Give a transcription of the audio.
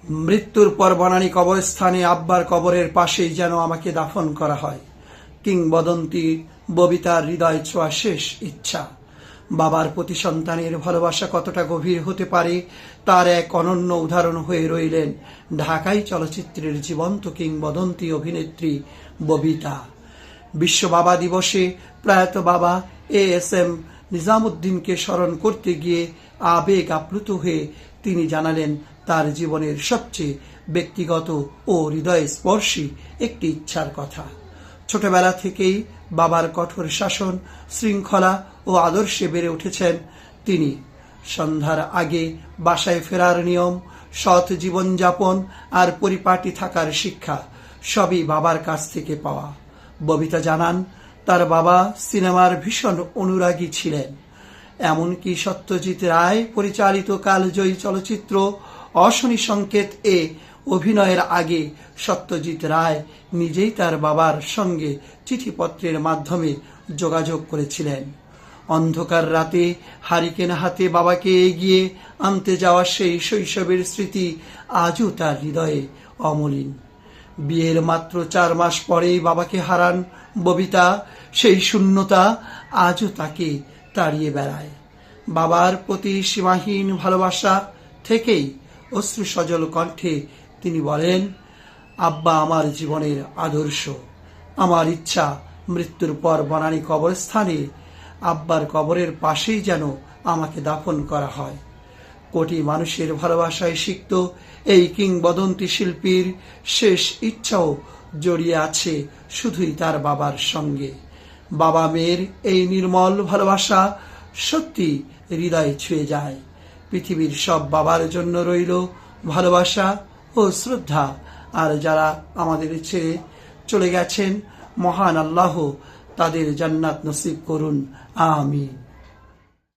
মৃত্যুর পর বনানী কবরস্থানে আব্বার কবরের পাশেই যেন আমাকে দাফন করা হয়। কিংবদন্তি ববিতার হৃদয় ছোঁয়া শেষ ইচ্ছা। বাবার প্রতি সন্তানের ভালোবাসা কতটা গভীর হতে পারে তার এক অনন্য উদাহরণ হয়ে রইলেন ঢাকাই চলচ্চিত্রের জীবন্ত কিংবদন্তি অভিনেত্রী ববিতা। বিশ্ব বাবা দিবসে প্রয়াত বাবা ASM নিজামুদ্দিনকে স্মরণ করতে গিয়ে আবেগ আপ্লুত হয়ে তিনি জানালেন তার জীবনের সবচেয়ে ব্যক্তিগত ও হৃদয়স্পর্শী একটি ইচ্ছার কথা। ছোটবেলা থেকেই বাবার কঠোর শাসন, শৃঙ্খলা ও আদর্শে বেড়ে উঠেছেন তিনি। সন্ধ্যার আগে বাসায় ফেরার নিয়ম, সৎ জীবনযাপন আর পরিপাটি থাকার শিক্ষা সবই বাবার কাছ থেকে পাওয়া। ববিতা জানান তার বাবা সিনেমার ভীষণ অনুরাগী ছিলেন। এমনকি সত্যজিৎ রায় পরিচালিত কালজয়ী চলচ্চিত্র অশনি সংকেত এ অভিনয়ের আগে সত্যজিৎ রায় নিজেই তার বাবার সঙ্গে চিঠিপত্রের মাধ্যমে যোগাযোগ করেছিলেন। অন্ধকার রাতে হারিকেন হাতে বাবাকে এগিয়ে আনতে যাওয়া সেই শৈশবের স্মৃতি আজও তার হৃদয়ে অমলিন। বিয়ের মাত্র 4 মাস পরেই বাবাকে হারান ববিতা। সেই শূন্যতা আজও তাকে তাড়িয়ে বেড়ায়। বাবার প্রতি সীমাহীন ভালোবাসা থেকেই অশ্রুসজল কণ্ঠে তিনি বলেন, আব্বা আমার জীবনের আদর্শ। আমার ইচ্ছা মৃত্যুর পর বনানী কবরস্থানে আব্বার কবরের পাশেই যেন আমাকে দাফন করা হয়। কোটি মানুষের ভালোবাসায় সিক্ত এই কিংবদন্তি শিল্পীর শেষ ইচ্ছাও জড়িয়ে আছে শুধুই তার বাবার সঙ্গে। বাবা মেয়ের এই নির্মল ভালোবাসা সত্যি হৃদয়ে ছুঁয়ে যায়। পৃথিবীর সব বাবার জন্য রইল ভালোবাসা ও শ্রদ্ধা। আর যারা আমাদের ছেড়ে চলে গেছেন, মহান আল্লাহ তাদের জান্নাত নসিব করুন, আমিন।